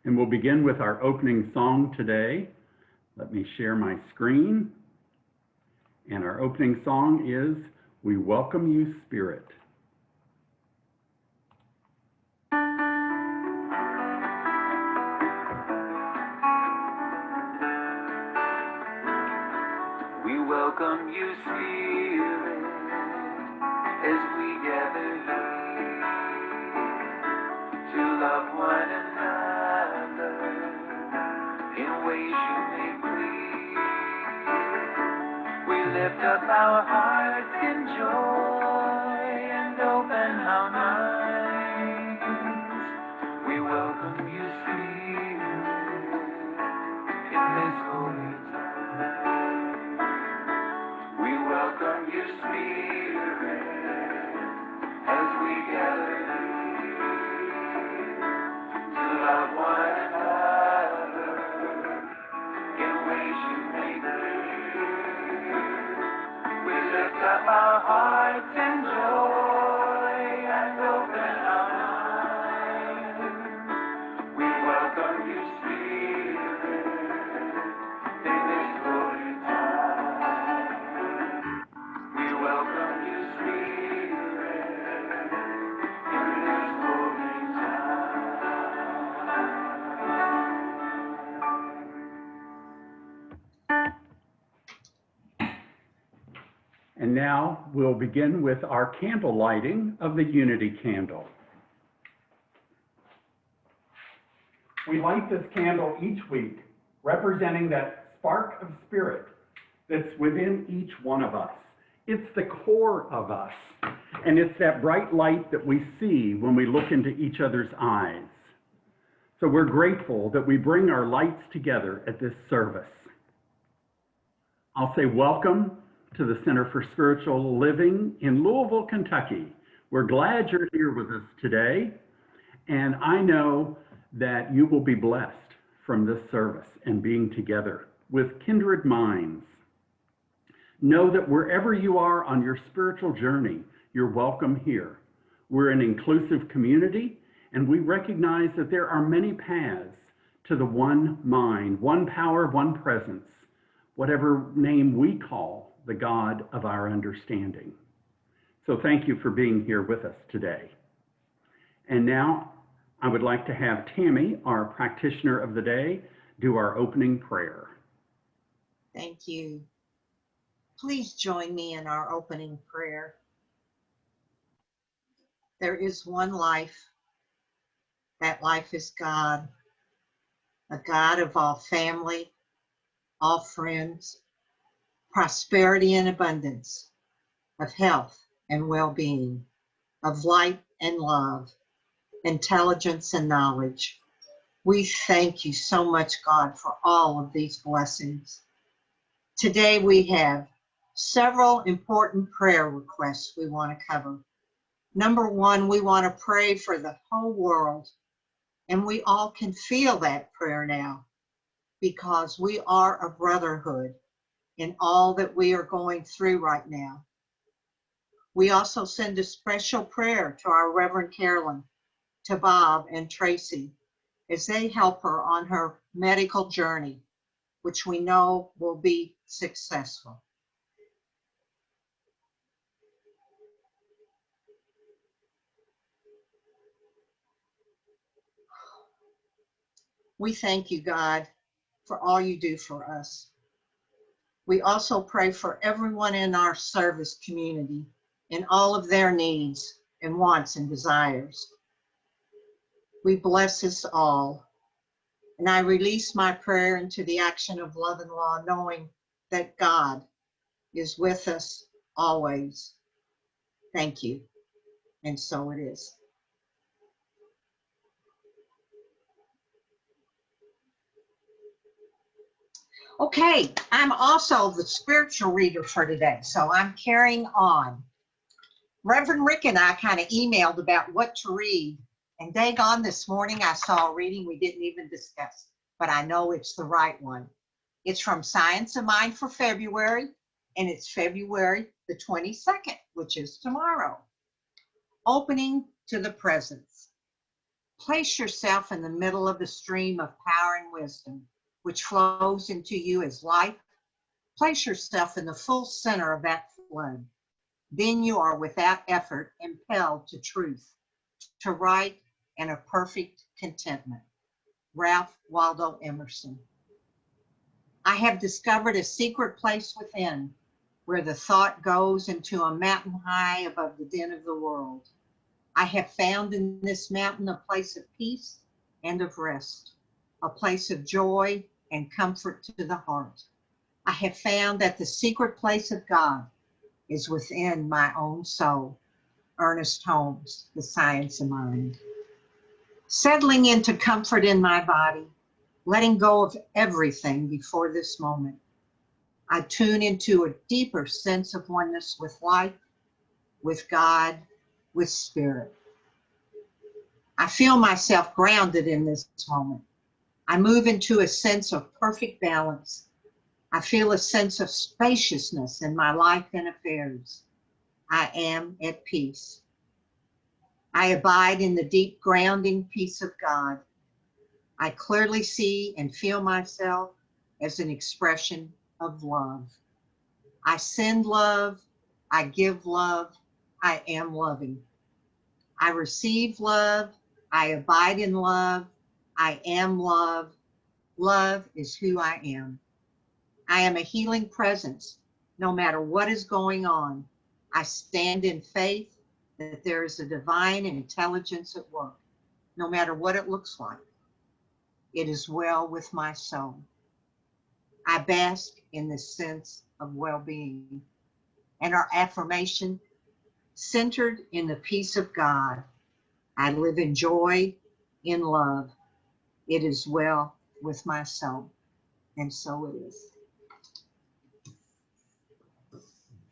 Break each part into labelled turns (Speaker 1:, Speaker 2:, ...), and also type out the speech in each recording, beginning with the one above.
Speaker 1: And we'll begin with our opening song today. Let me share my screen. And our opening song is "We Welcome You, Spirit."
Speaker 2: We welcome you, Spirit, as we gather here to love one another in ways you make clear. We lift up our hearts in joy and open our minds. We welcome you, Spirit, in this holy time. We welcome you, Spirit, as we gather here to love one another in ways you make clear. We lift up our hearts in joy and open our minds. We welcome you, Spirit, in this holy time. We welcome you, Spirit, in this holy time.
Speaker 1: And now we'll begin with our candle lighting of the Unity Candle. We light this candle each week, representing that spark of spirit that's within each one of us. It's the core of us, and it's that bright light that we see when we look into each other's eyes. So we're grateful that we bring our lights together at this service. I'll say welcome to the Center for Spiritual Living in Louisville, Kentucky. We're glad you're here with us today, and I know that you will be blessed from this service and being together with kindred minds. Know that wherever you are on your spiritual journey, you're welcome here. We're an inclusive community, and we recognize that there are many paths to the one mind, one power, one presence, whatever name we call the God of our understanding. So thank you for being here with us today. And now I would like to have Tammy, our practitioner of the day, do our opening prayer.
Speaker 3: Thank you. Please join me in our opening prayer. There is one life. That life is God, a God of all family, all friends, prosperity and abundance, of health and well-being, of light and love, intelligence and knowledge. We thank you so much, God, for all of these blessings. Today we have several important prayer requests we want to cover. Number one, we want to pray for the whole world, and we all can feel that prayer now because we are a brotherhood in all that we are going through right now. We also send a special prayer to our Reverend Carolyn, to Bob and Tracy, as they help her on her medical journey, which we know will be successful. We thank you, God, for all you do for us. We also pray for everyone in our service community and all of their needs and wants and desires. We bless us all. And I release my prayer into the action of love and law, knowing that God is with us always. Thank you. And so it is. Okay, I'm also the spiritual reader for today, so I'm carrying on. Reverend Rick and I kind of emailed about what to read, and daggone, this morning I saw a reading we didn't even discuss, but I know it's the right one. It's from Science of Mind for February, and it's February the 22nd, which is tomorrow. Opening to the presence. Place yourself in the middle of the stream of power and wisdom, which flows into you as life. Place yourself in the full center of that flood. Then you are without effort impelled to truth, to right, and a perfect contentment. Ralph Waldo Emerson. I have discovered a secret place within, where the thought goes into a mountain high above the din of the world. I have found in this mountain a place of peace and of rest, a place of joy and comfort to the heart. I have found that the secret place of God is within my own soul. Ernest Holmes, The Science of Mind. Settling into comfort in my body, letting go of everything before this moment, I tune into a deeper sense of oneness with life, with God, with spirit. I feel myself grounded in this moment. I move into a sense of perfect balance. I feel a sense of spaciousness in my life and affairs. I am at peace. I abide in the deep grounding peace of God. I clearly see and feel myself as an expression of love. I send love, I give love, I am loving. I receive love, I abide in love, I am love. Love is who I am. I am a healing presence. No matter what is going on, I stand in faith that there is a divine intelligence at work, no matter what it looks like. It is well with my soul. I bask in this sense of well-being. And our affirmation, centered in the peace of God, I live in joy, in love. It is well with my soul. And so it is.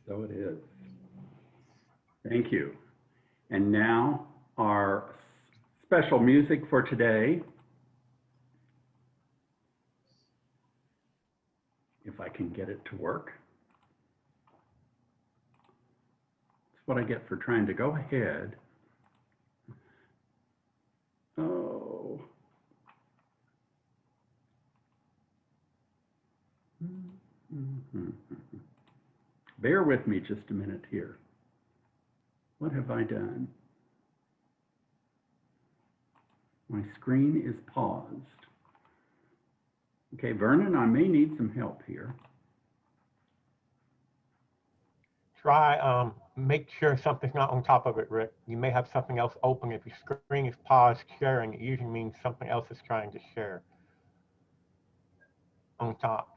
Speaker 1: So it is. Thank you. And now our special music for today. If I can get it to work. That's what I get for trying to go ahead. Oh. Bear with me just a minute here. What have I done? My screen is paused. Okay, Vernon, I may need some help here.
Speaker 4: Try, make sure something's not on top of it, Rick. You may have something else open. If your screen is paused sharing, it usually means something else is trying to share on top.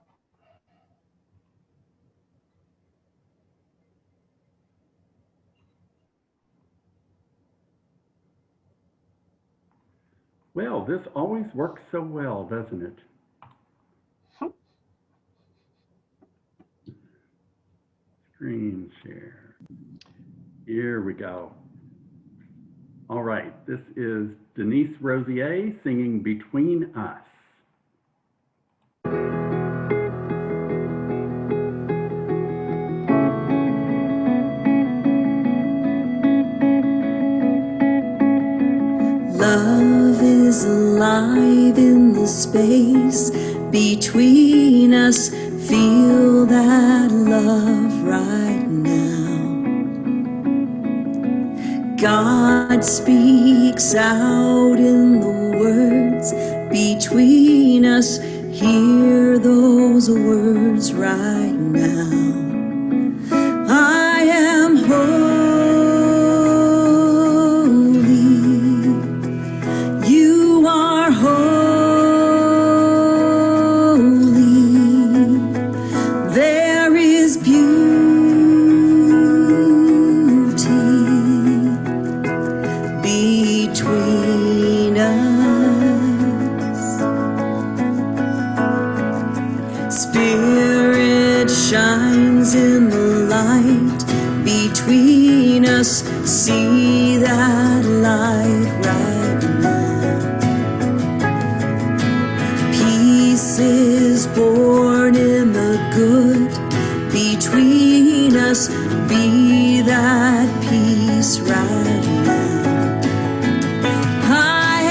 Speaker 1: Well, this always works so well, doesn't it? Screen share. Here we go. All right, this is Denise Rosier singing Between Us.
Speaker 5: Love is alive in the space between us. Feel that love right now. God speaks out in the words between us. Hear those words right now. I am holy. You are holy. There is beauty between us. Spirit shines in the light between us. See that light right now. Peace is born in the good between us. Be that peace right now. I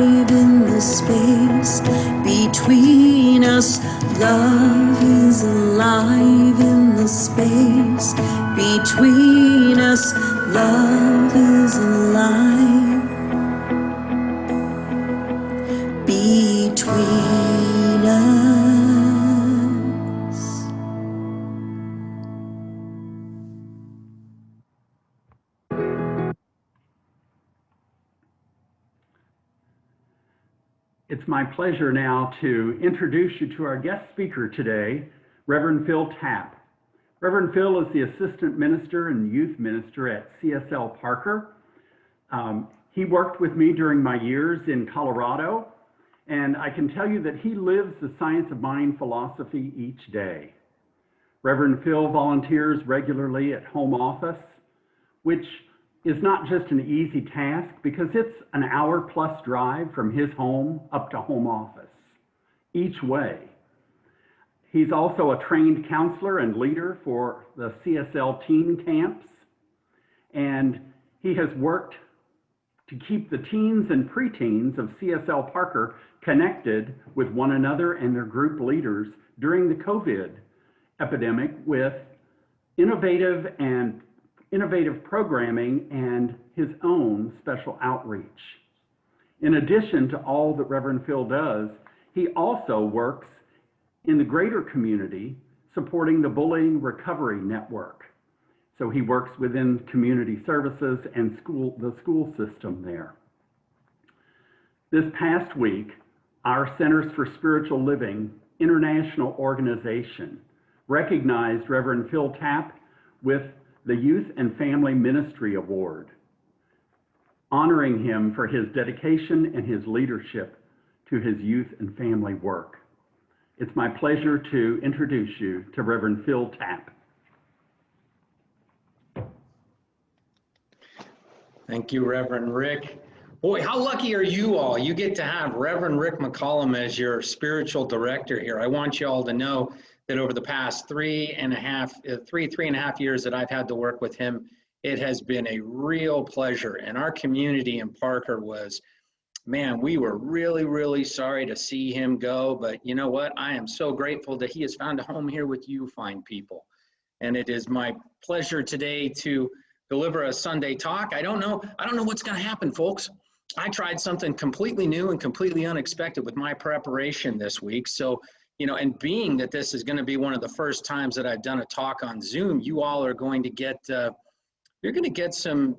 Speaker 5: alive in the space between us. Love is alive in the space between us. Love is alive between us.
Speaker 1: It's my pleasure now to introduce you to our guest speaker today, Reverend Phil Tapp. Reverend Phil is the Assistant Minister and Youth Minister at CSL Parker. He worked with me during my years in Colorado, and I can tell you that he lives the science of mind philosophy each day. Reverend Phil volunteers regularly at home office, which is not just an easy task because it's an hour-plus drive from his home up to home office each way. He's also a trained counselor and leader for the CSL teen camps, and he has worked to keep the teens and preteens of CSL Parker connected with one another and their group leaders during the COVID epidemic with innovative programming and his own special outreach. In addition to all that Reverend Phil does, he also works in the greater community supporting the Bullying Recovery Network. So he works within community services and the school system there. This past week, our Centers for Spiritual Living International Organization recognized Reverend Phil Tapp with the Youth and Family Ministry Award, honoring him for his dedication and his leadership to his youth and family work. It's my pleasure to introduce you to Reverend Phil Tapp.
Speaker 6: Thank you, Reverend Rick. Boy, how lucky are you all? You get to have Reverend Rick McCollum as your spiritual director here. I want you all to know that over the past three and a half years that I've had to work with him, it has been a real pleasure. And our community in Parker was, man, we were really, really sorry to see him go. But you know what? I am so grateful that he has found a home here with you fine people. And it is my pleasure today to deliver a Sunday talk. I don't know what's going to happen, folks. I tried something completely new and completely unexpected with my preparation this week. So, you know, and being that this is going to be one of the first times that I've done a talk on Zoom, you all are going to get, you're going to get some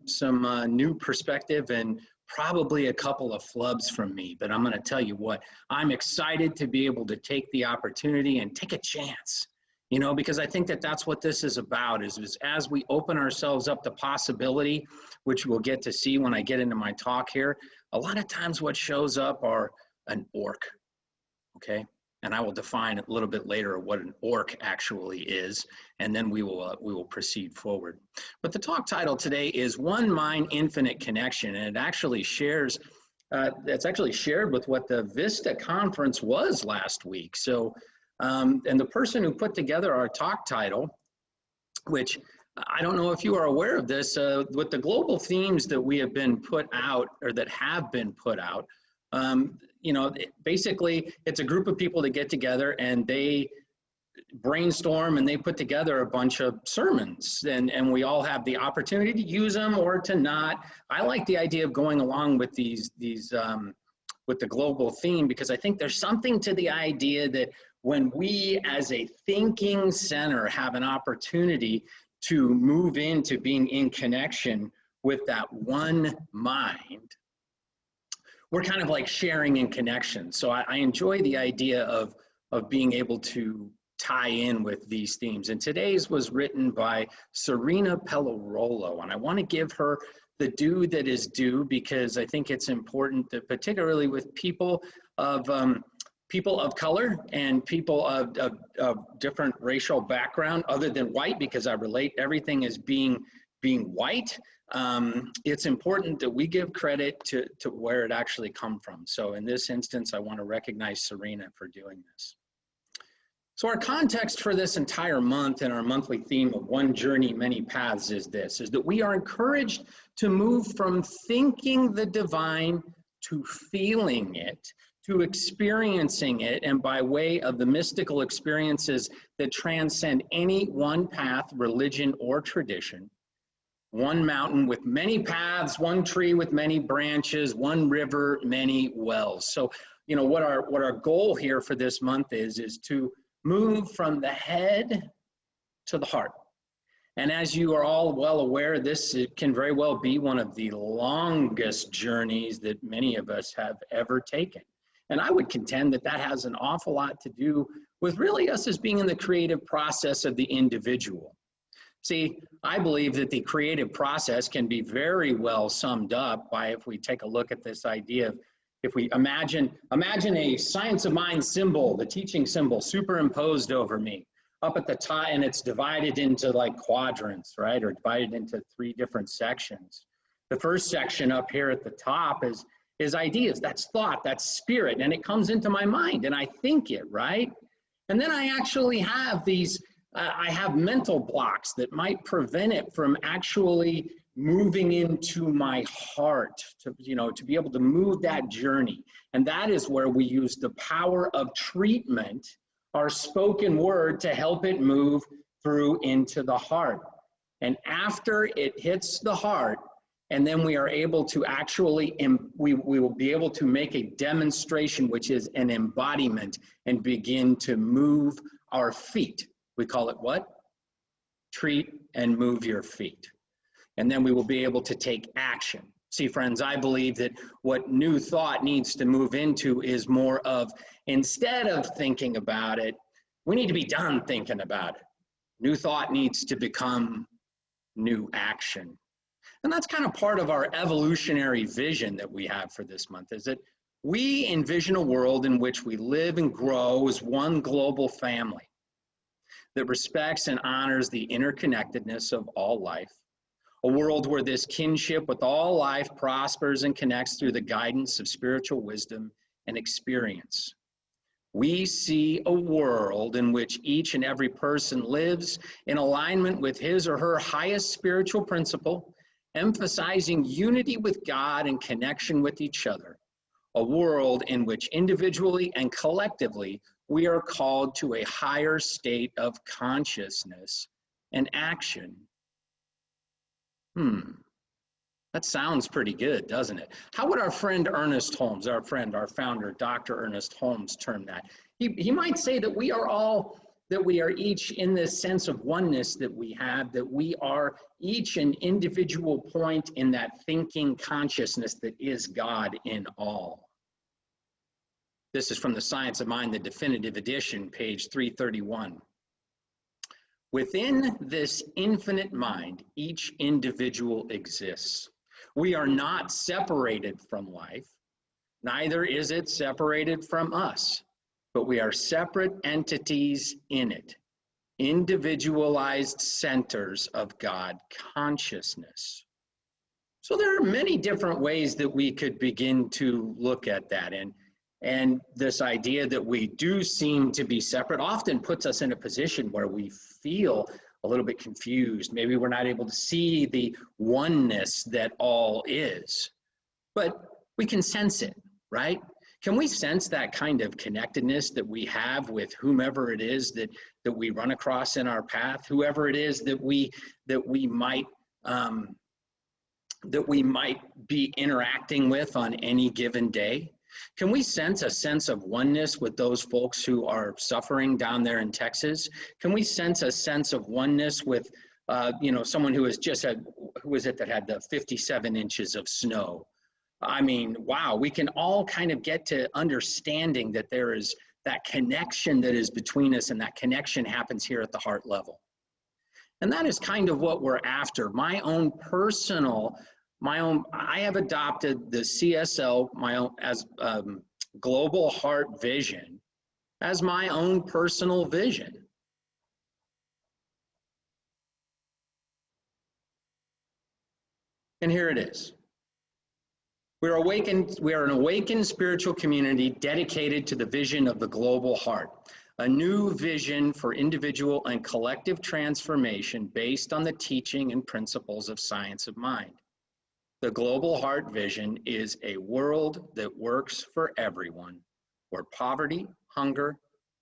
Speaker 6: new perspective and probably a couple of flubs from me. But I'm going to tell you what, I'm excited to be able to take the opportunity and take a chance, you know, because I think that that's what this is about, is as we open ourselves up to possibility, which we'll get to see when I get into my talk here, a lot of times what shows up are an orc, okay? And I will define a little bit later what an orc actually is, and then we will proceed forward. But the talk title today is One Mind, Infinite Connection, and it actually shares, it's actually shared with what the Vista conference was last week. So, and the person who put together our talk title, which I don't know if you are aware of this, with the global themes that we have been put out, or that have been put out, you know, basically it's a group of people that get together and they brainstorm and they put together a bunch of sermons, and we all have the opportunity to use them or to not. I like the idea of going along with these with the global theme, because I think there's something to the idea that when we as a thinking center have an opportunity to move into being in connection with that one mind, we're kind of like sharing in connection. So I enjoy the idea of being able to tie in with these themes. And today's was written by Serena Pellerolo, and I want to give her the due that is due, because I think it's important that, particularly with people of color and people of different racial background other than white, because I relate everything as being white. It's important that we give credit to where it actually come from. So in this instance, I want to recognize Serena for doing this. So our context for this entire month and our monthly theme of One Journey, Many Paths is this, is that we are encouraged to move from thinking the divine to feeling it, to experiencing it, and by way of the mystical experiences that transcend any one path, religion, or tradition, one mountain with many paths, one tree with many branches, one river, many wells. So, you know, what our goal here for this month is to move from the head to the heart. And as you are all well aware, this can very well be one of the longest journeys that many of us have ever taken. And I would contend that that has an awful lot to do with really us as being in the creative process of the individual. See, I believe that the creative process can be very well summed up by, if we take a look at this idea of, if we imagine a science of mind symbol, the teaching symbol superimposed over me up at the top, and it's divided into like quadrants, right? Or divided into 3 different sections. The first section up here at the top is ideas, that's thought, that's spirit, and it comes into my mind and I think it, right? And then I actually have these, I have mental blocks that might prevent it from actually moving into my heart to, you know, to be able to move that journey. And that is where we use the power of treatment, our spoken word, to help it move through into the heart. And after it hits the heart, and then we are able to actually, we will be able to make a demonstration, which is an embodiment, and begin to move our feet. We call it what? Treat and move your feet. And then we will be able to take action. See, friends, I believe that what new thought needs to move into is more of, instead of thinking about it, we need to be done thinking about it. New thought needs to become new action. And that's kind of part of our evolutionary vision that we have for this month, is that we envision a world in which we live and grow as one global family that respects and honors the interconnectedness of all life. A world where this kinship with all life prospers and connects through the guidance of spiritual wisdom and experience. We see a world in which each and every person lives in alignment with his or her highest spiritual principle, emphasizing unity with God and connection with each other. A world in which individually and collectively we are called to a higher state of consciousness and action. That sounds pretty good, doesn't it? How would our friend Ernest Holmes, our founder, Dr. Ernest Holmes, term that? He might say that we are each in this sense of oneness that we have, that we are each an individual point in that thinking consciousness that is God in all. This is from the Science of Mind, the definitive edition, page 331. Within this infinite mind, each individual exists. We are not separated from life, neither is it separated from us, but we are separate entities in it, individualized centers of God consciousness. So there are many different ways that we could begin to look at that. And this idea that we do seem to be separate often puts us in a position where we feel a little bit confused. Maybe we're not able to see the oneness that all is, but we can sense it, right? Can we sense that kind of connectedness that we have with whomever it is that we run across in our path, whoever it is that we might be interacting with on any given day? Can we sense a sense of oneness with those folks who are suffering down there in Texas? Can we sense a sense of oneness with, someone who has just had, who was it that had the 57 inches of snow? I mean, wow, we can all kind of get to understanding that there is that connection that is between us, and that connection happens here at the heart level. And that is kind of what we're after. I have adopted the CSL, as global heart vision, as my own personal vision. And here it is. We are an awakened spiritual community dedicated to the vision of the global heart, a new vision for individual and collective transformation based on the teaching and principles of science of mind. The global heart vision is a world that works for everyone, where poverty, hunger,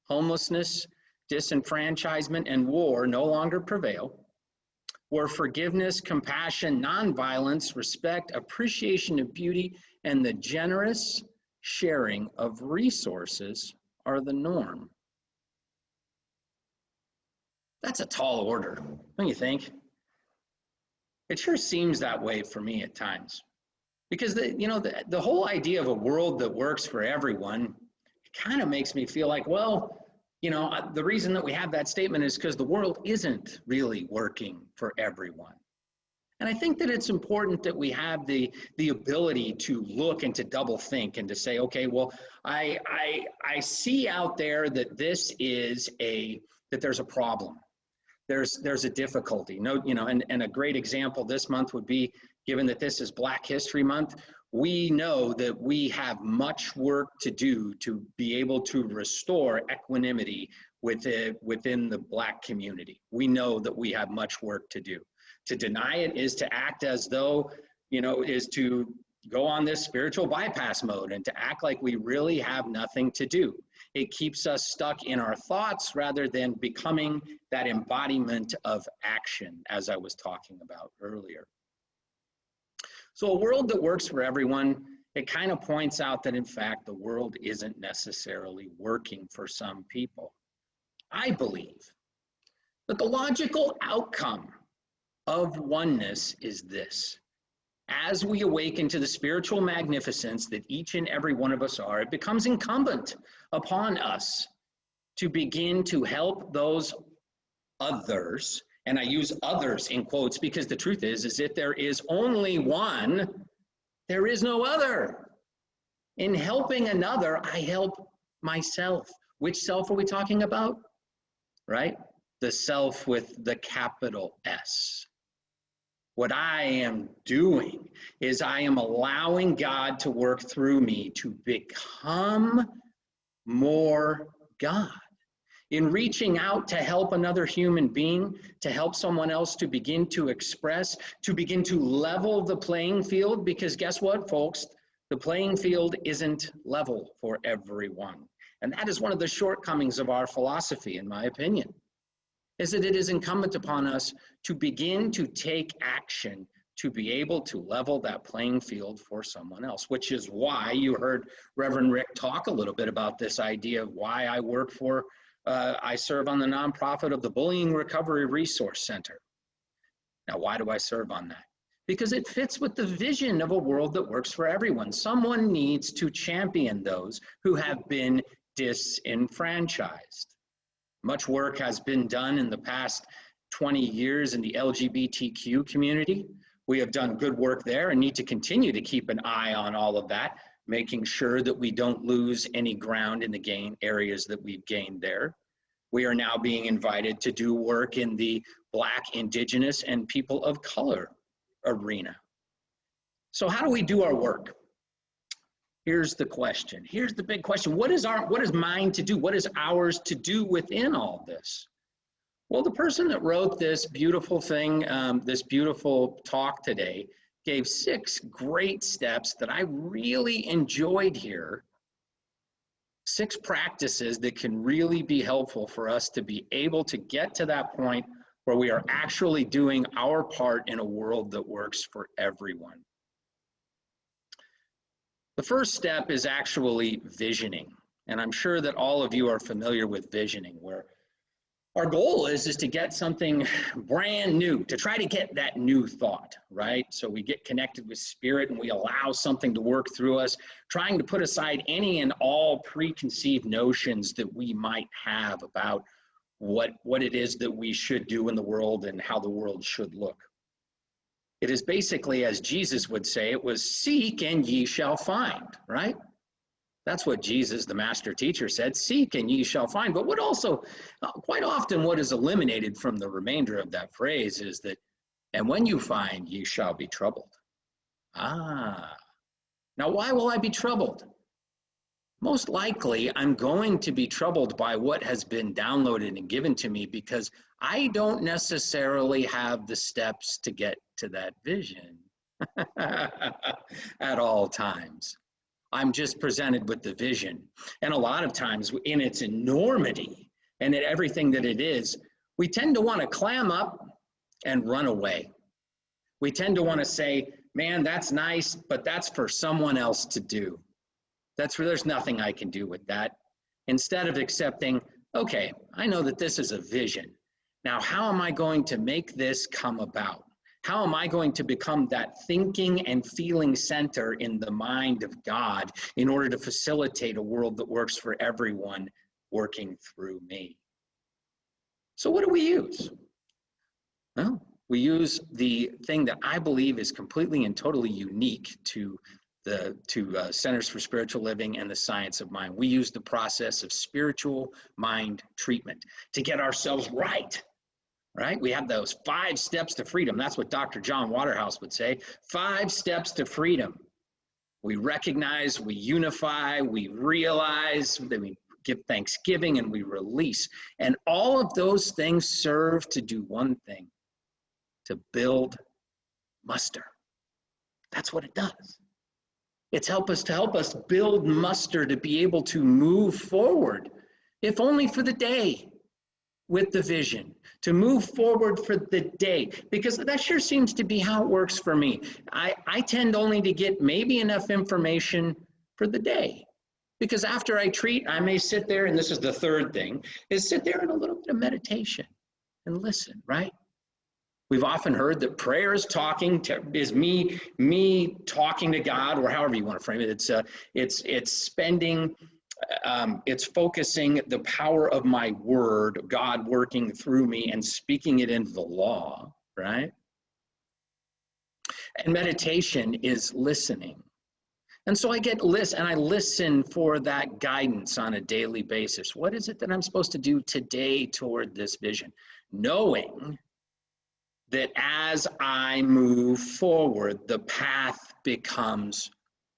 Speaker 6: homelessness, disenfranchisement, and war no longer prevail, where forgiveness, compassion, nonviolence, respect, appreciation of beauty, and the generous sharing of resources are the norm. That's a tall order, don't you think? It sure seems that way for me at times. Because the whole idea of a world that works for everyone kind of makes me feel like, well, the reason that we have that statement is because the world isn't really working for everyone. And I think that it's important that we have the ability to look and to double think and to say, okay, well, I see out there that this is that there's a problem. There's a difficulty. And a great example this month would be, given that this is Black History Month, we know that we have much work to do to be able to restore equanimity within the Black community. We know that we have much work to do. To deny it is to act as though, is to go on this spiritual bypass mode and to act like we really have nothing to do. It keeps us stuck in our thoughts rather than becoming that embodiment of action, as I was talking about earlier. So a world that works for everyone, it kind of points out that in fact the world isn't necessarily working for some people. I believe that the logical outcome of oneness is this. As we awaken to the spiritual magnificence that each and every one of us are, it becomes incumbent upon us to begin to help those others, and I use others in quotes because the truth is if there is only one, there is no other. In helping another, I help myself. Which self are we talking about? Right? The self with the capital S. What I am doing is I am allowing God to work through me to become more God. In reaching out to help another human being, to help someone else to begin to express, to begin to level the playing field, because guess what, folks? The playing field isn't level for everyone. And that is one of the shortcomings of our philosophy, in my opinion, is that it is incumbent upon us to begin to take action to be able to level that playing field for someone else, which is why you heard Reverend Rick talk a little bit about this idea of why I work for, I serve on the nonprofit of the Bullying Recovery Resource Center. Now, why do I serve on that? Because it fits with the vision of a world that works for everyone. Someone needs to champion those who have been disenfranchised. Much work has been done in the past 20 years in the LGBTQ community. We have done good work there and need to continue to keep an eye on all of that, making sure that we don't lose any ground in the areas that we've gained there. We are now being invited to do work in the Black, Indigenous, and people of color arena. So how do we do our work? Here's the question. Here's the big question. What is mine to do? What is ours to do within all this? Well, the person that wrote this beautiful thing, this beautiful talk today, gave 6 great steps that I really enjoyed here. 6 practices that can really be helpful for us to be able to get to that point where we are actually doing our part in a world that works for everyone. The first step is actually visioning. And I'm sure that all of you are familiar with visioning, where our goal is to get something brand new, to try to get that new thought, right? So we get connected with spirit and we allow something to work through us, trying to put aside any and all preconceived notions that we might have about what it is that we should do in the world and how the world should look. It is basically, as Jesus would say, it was seek and ye shall find, right? That's what Jesus, the master teacher, said, seek and ye shall find. But what also, quite often what is eliminated from the remainder of that phrase is that, and when you find, ye shall be troubled. Now why will I be troubled? Most likely, I'm going to be troubled by what has been downloaded and given to me because I don't necessarily have the steps to get to that vision at all times. I'm just presented with the vision. And a lot of times in its enormity and in everything that it is, we tend to want to clam up and run away. We tend to want to say, man, that's nice, but that's for someone else to do. There's nothing I can do with that. Instead of accepting, okay, I know that this is a vision. Now, how am I going to make this come about? How am I going to become that thinking and feeling center in the mind of God in order to facilitate a world that works for everyone working through me? So what do we use? Well, we use the thing that I believe is completely and totally unique to the Centers for Spiritual Living and the Science of Mind. We use the process of spiritual mind treatment to get ourselves right. Right? We have those 5 steps to freedom. That's what Dr. John Waterhouse would say. 5 steps to freedom. We recognize, we unify, we realize, then we give thanksgiving, and we release. And all of those things serve to do one thing, to build muster. That's what it does. It's to help us build muster to be able to move forward, if only for the day, with the vision, to move forward for the day, because that sure seems to be how it works for me. I tend only to get maybe enough information for the day, because after I treat, I may sit there, and this is the third thing, is sit there in a little bit of meditation and listen, right? We've often heard that prayer is me talking to God, or however you want to frame it. It's focusing the power of my word, God working through me and speaking it into the law, right? And meditation is listening. And so I listen for that guidance on a daily basis. What is it that I'm supposed to do today toward this vision? Knowing that as I move forward, the path becomes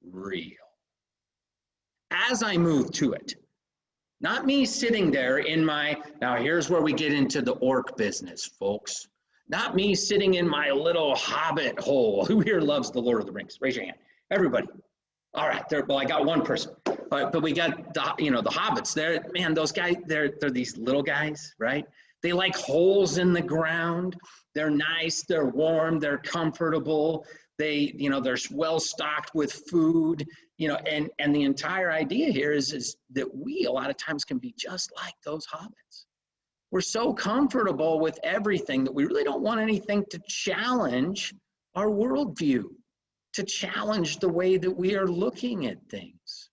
Speaker 6: real. As I move to it, not me sitting there in now here's where we get into the orc business, folks. Not me sitting in my little hobbit hole. Who here loves the Lord of the Rings? Raise your hand. Everybody. All right, well, I got one person. But we got the hobbits. Those guys, they're these little guys, right? They like holes in the ground. They're nice, they're warm, they're comfortable. They're well stocked with food, and the entire idea here is that we a lot of times can be just like those hobbits. We're so comfortable with everything that we really don't want anything to challenge our worldview, to challenge the way that we are looking at things.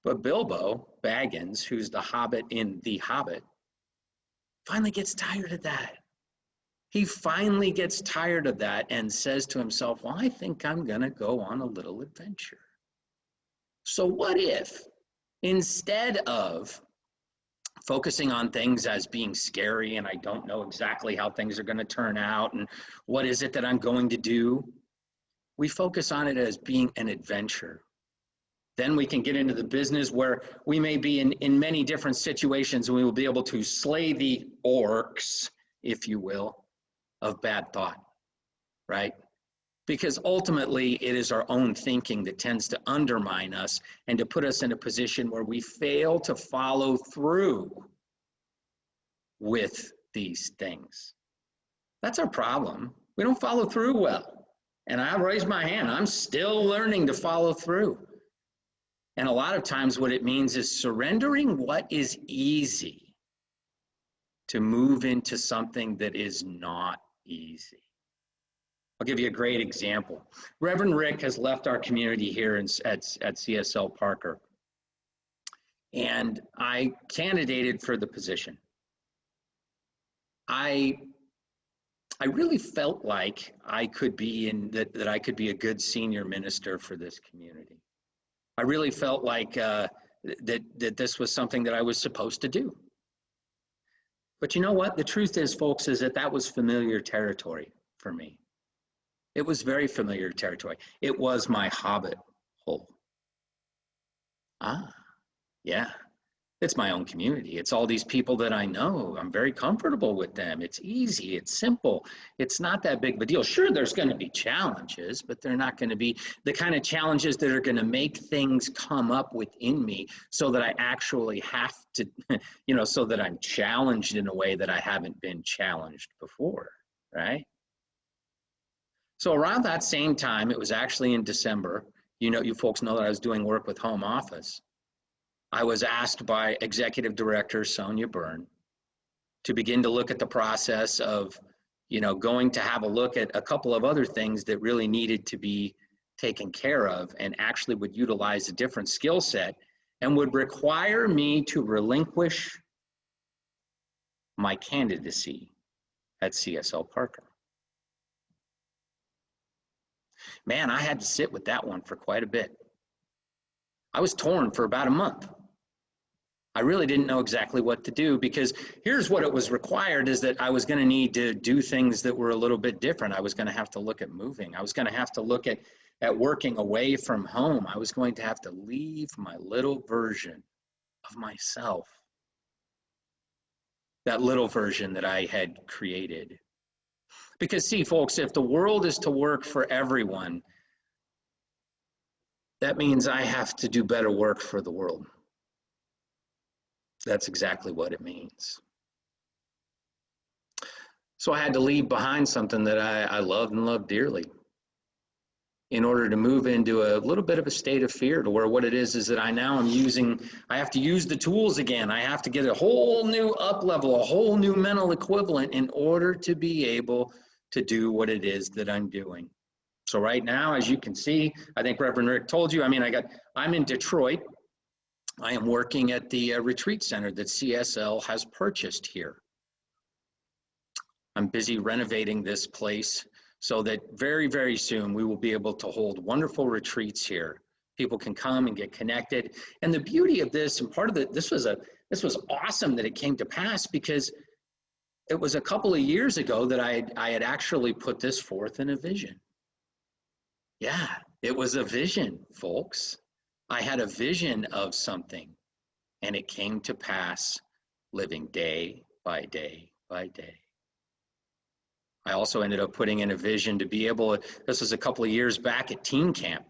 Speaker 6: But Bilbo Baggins, who's the hobbit in The Hobbit, finally gets tired of that. He finally gets tired of that and says to himself, well, I think I'm going to go on a little adventure. So what if, instead of focusing on things as being scary and I don't know exactly how things are going to turn out and what is it that I'm going to do, we focus on it as being an adventure. Then we can get into the business where we may be in many different situations, and we will be able to slay the orcs, if you will, of bad thought, right? Because ultimately it is our own thinking that tends to undermine us and to put us in a position where we fail to follow through with these things. That's our problem. We don't follow through well. And I raise my hand. I'm still learning to follow through. And a lot of times what it means is surrendering what is easy to move into something that is not easy. I'll give you a great example. Reverend Rick has left our community here at CSL Parker, and I candidated for the position. I really felt like I could be that I could be a good senior minister for this community. I really felt like that this was something that I was supposed to do. But you know what? The truth is, folks, is that was familiar territory for me. It was very familiar territory. It was my hobbit hole. Yeah. It's my own community. It's all these people that I know. I'm very comfortable with them. It's easy. It's simple. It's not that big of a deal. Sure, there's going to be challenges, but they're not going to be the kind of challenges that are going to make things come up within me so that I actually have to, so that I'm challenged in a way that I haven't been challenged before, right? So around that same time, it was actually in December, you folks know that I was doing work with home office. I was asked by Executive Director Sonia Byrne to begin to look at the process of, going to have a look at a couple of other things that really needed to be taken care of and actually would utilize a different skill set and would require me to relinquish my candidacy at CSL Parker. Man, I had to sit with that one for quite a bit. I was torn for about a month. I really didn't know exactly what to do, because here's what it was required is that I was going to need to do things that were a little bit different. I was going to have to look at moving. I was going to have to look at working away from home. I was going to have to leave my little version of myself, that little version that I had created. Because see, folks, if the world is to work for everyone, that means I have to do better work for the world. That's exactly what it means. So I had to leave behind something that I loved and loved dearly in order to move into a little bit of a state of fear, to where what it is that I have to use the tools again. I have to get a whole new up level, a whole new mental equivalent in order to be able to do what it is that I'm doing. So right now, as you can see, I think Reverend Rick told you, I'm in Detroit. I am working at the retreat center that CSL has purchased here. I'm busy renovating this place so that very, very soon we will be able to hold wonderful retreats here. People can come and get connected. And the beauty of this, and part of this was awesome that it came to pass, because it was a couple of years ago that I had actually put this forth in a vision. Yeah, it was a vision, folks. I had a vision of something, and it came to pass, living day by day by day. I also ended up putting in a vision to be able, this was a couple of years back at teen camp.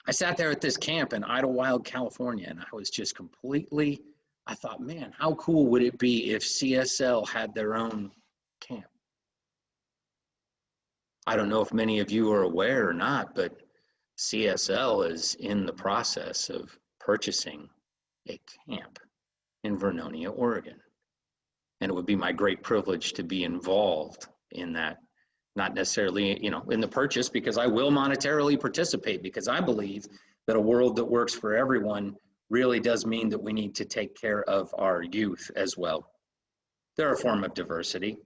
Speaker 6: I sat there at this camp in Idlewild, California, and I was just I thought, man, how cool would it be if CSL had their own camp? I don't know if many of you are aware or not, but CSL is in the process of purchasing a camp in Vernonia, Oregon. And it would be my great privilege to be involved in that, not necessarily, in the purchase, because I will monetarily participate, because I believe that a world that works for everyone really does mean that we need to take care of our youth as well. They're a form of diversity.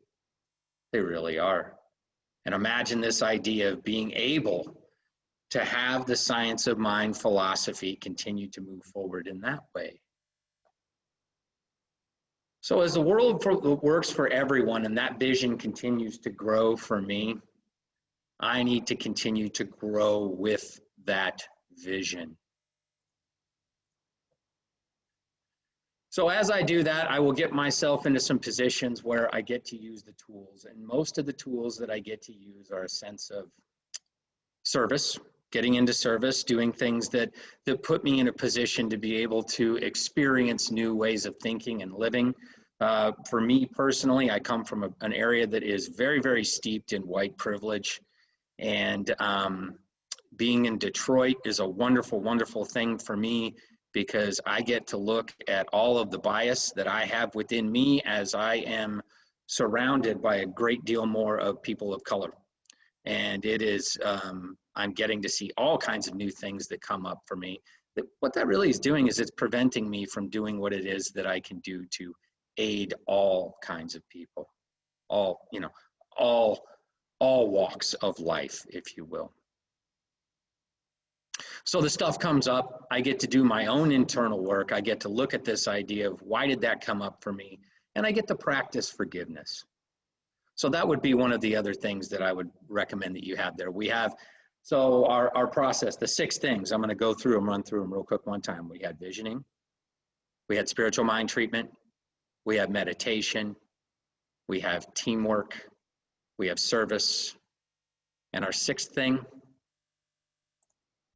Speaker 6: They really are. And imagine this idea of being able to have the science of mind philosophy continue to move forward in that way. So as the world works for everyone and that vision continues to grow for me, I need to continue to grow with that vision. So as I do that, I will get myself into some positions where I get to use the tools. And most of the tools that I get to use are a sense of service, getting into service, doing things that put me in a position to be able to experience new ways of thinking and living. For me personally, I come from an area that is very, very steeped in white privilege. And being in Detroit is a wonderful, wonderful thing for me, because I get to look at all of the bias that I have within me as I am surrounded by a great deal more of people of color. And it is, I'm getting to see all kinds of new things that come up for me. What that really is doing is it's preventing me from doing what it is that I can do to aid all kinds of people, all walks of life, if you will. So the stuff comes up, I get to do my own internal work. I get to look at this idea of why did that come up for me? And I get to practice forgiveness. So that would be one of the other things that I would recommend that you have there. We have, so our process, the 6 things, I'm going to go through them, run through them real quick one time. We had visioning, We had spiritual mind treatment. We have meditation. We have teamwork. We have service. And our sixth thing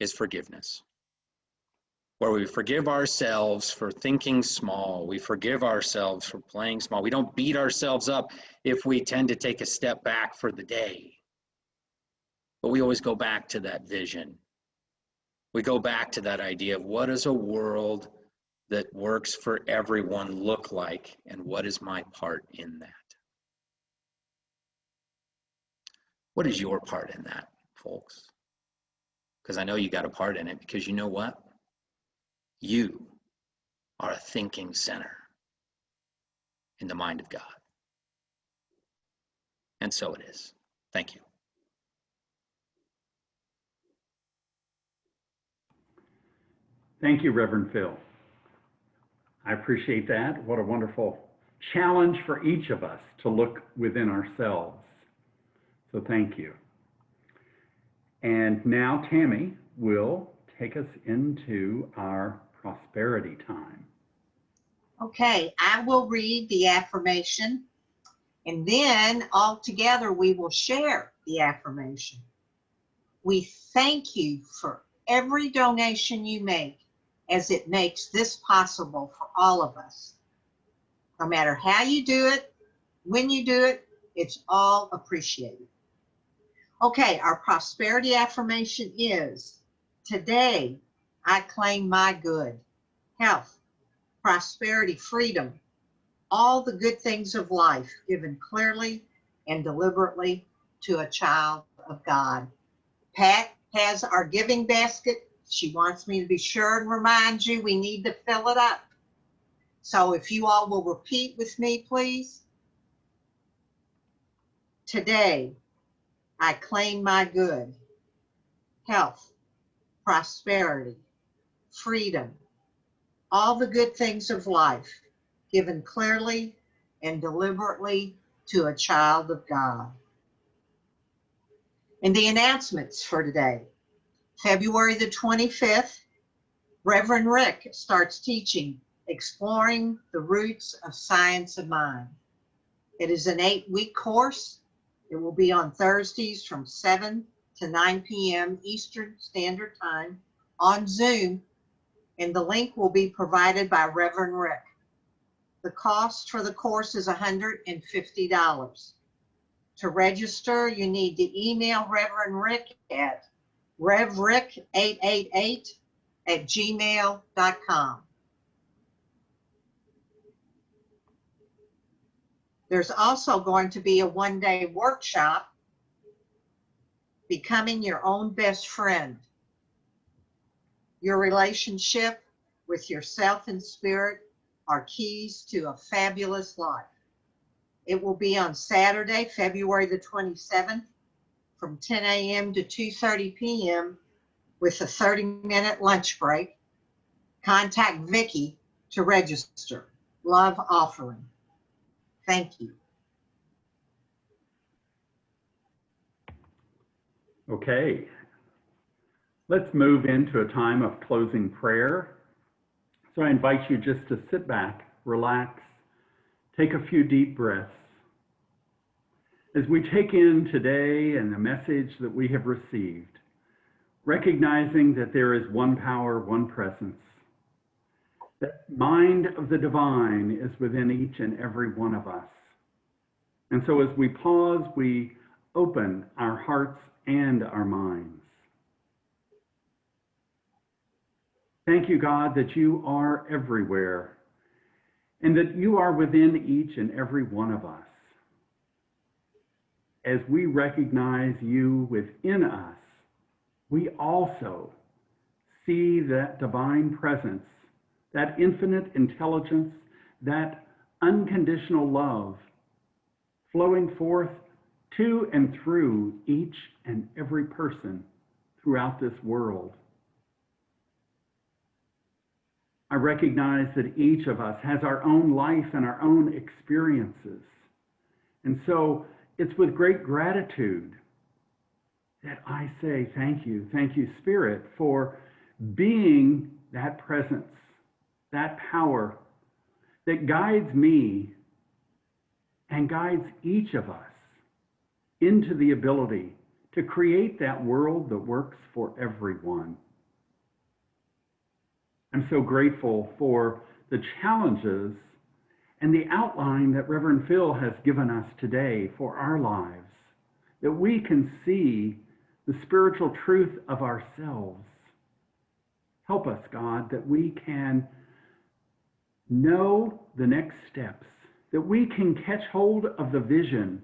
Speaker 6: is forgiveness, where we forgive ourselves for thinking small. We forgive ourselves for playing small. We don't beat ourselves up if we tend to take a step back for the day. But we always go back to that vision. We go back to that idea of what does a world that works for everyone look like, and what is my part in that? What is your part in that, folks? Because I know you got a part in it, because you know what? You are a thinking center in the mind of God. And so it is. Thank you.
Speaker 1: Thank you, Reverend Phil. I appreciate that. What a wonderful challenge for each of us to look within ourselves. So thank you. And now Tammy will take us into our prosperity time.
Speaker 3: Okay, I will read the affirmation, and then all together we will share the affirmation. We thank you for every donation you make, as it makes this possible for all of us. No matter how you do it, when you do it, it's all appreciated. Okay, our prosperity affirmation is, today I claim my good, health, prosperity, freedom, all the good things of life given clearly and deliberately to a child of God. Pat has our giving basket. She wants me to be sure and remind you we need to fill it up. So if you all will repeat with me, please. Today, I claim my good, health, prosperity, freedom, all the good things of life given clearly and deliberately to a child of God. And the announcements for today. February the 25th, Reverend Rick starts teaching Exploring the Roots of Science of Mind. It is an 8-week course. It will be on Thursdays from 7 to 9 p.m. Eastern Standard Time on Zoom, and the link will be provided by Reverend Rick. The cost for the course is $150. To register, you need to email Reverend Rick at revrick888@gmail.com. There's also going to be a one-day workshop, Becoming Your Own Best Friend. Your relationship with yourself and spirit are keys to a fabulous life. It will be on Saturday, February the 27th, from 10 a.m. to 2:30 p.m. with a 30-minute lunch break. Contact Vicki to register. Love offering. Thank you.
Speaker 1: Okay, let's move into a time of closing prayer. So I invite you just to sit back, relax, take a few deep breaths. As we take in today and the message that we have received, recognizing that there is one power, one presence, that mind of the divine is within each and every one of us. And so as we pause, we open our hearts and our minds. Thank you, God, that you are everywhere and that you are within each and every one of us. As we recognize you within us, we also see that divine presence, that infinite intelligence, that unconditional love flowing forth to and through each and every person throughout this world. I recognize that each of us has our own life and our own experiences. And so it's with great gratitude that I say thank you, Spirit, for being that presence, that power, that guides me and guides each of us into the ability to create that world that works for everyone. I'm so grateful for the challenges and the outline that Reverend Phil has given us today for our lives, that we can see the spiritual truth of ourselves. Help us, God, that we can know the next steps, that we can catch hold of the vision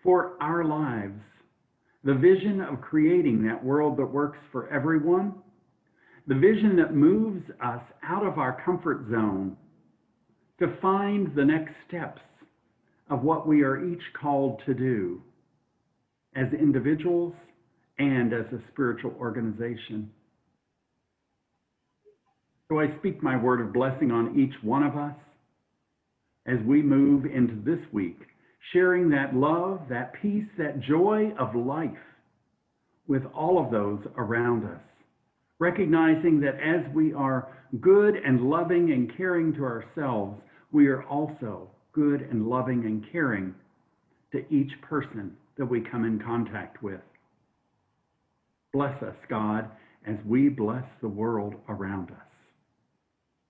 Speaker 1: for our lives, the vision of creating that world that works for everyone, the vision that moves us out of our comfort zone to find the next steps of what we are each called to do as individuals and as a spiritual organization. So I speak my word of blessing on each one of us as we move into this week, sharing that love, that peace, that joy of life with all of those around us, recognizing that as we are good and loving and caring to ourselves, we are also good and loving and caring to each person that we come in contact with. Bless us, God, as we bless the world around us.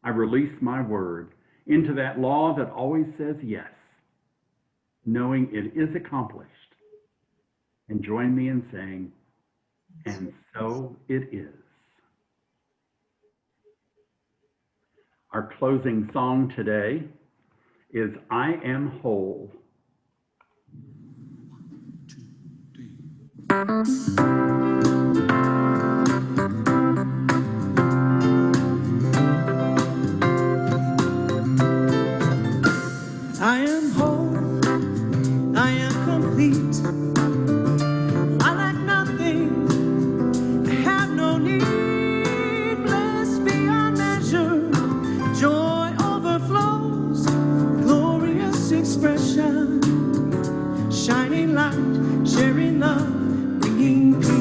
Speaker 1: I release my word into that law that always says yes, knowing it is accomplished. And join me in saying, and so it is. Our closing song today is I Am Whole.
Speaker 5: I am whole, I am complete. I lack nothing, I have no need. Blessed beyond measure, joy overflows, glorious expression, shining light, sharing love, bringing peace.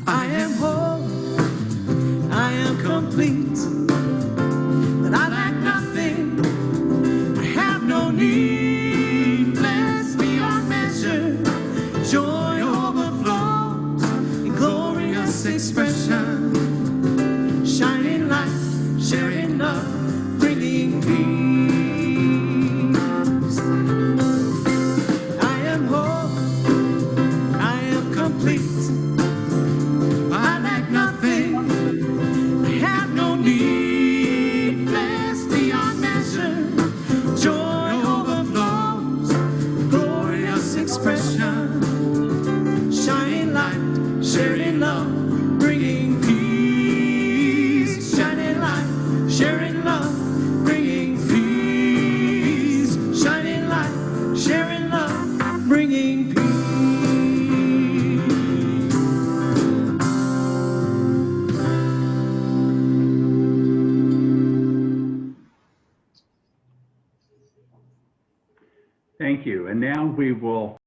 Speaker 5: I am whole, I am complete. I lack nothing, I have no need. Blessed beyond measure, joy overflows in glorious expression, shining light, sharing love, bringing peace. I am whole, I am complete. I lack nothing, I have no need. Joy overflows, glorious expression, shining light, sharing love, bringing peace. Shining light, sharing love, bringing peace. Shining light, sharing love, bringing peace.
Speaker 1: Thank you. And now we will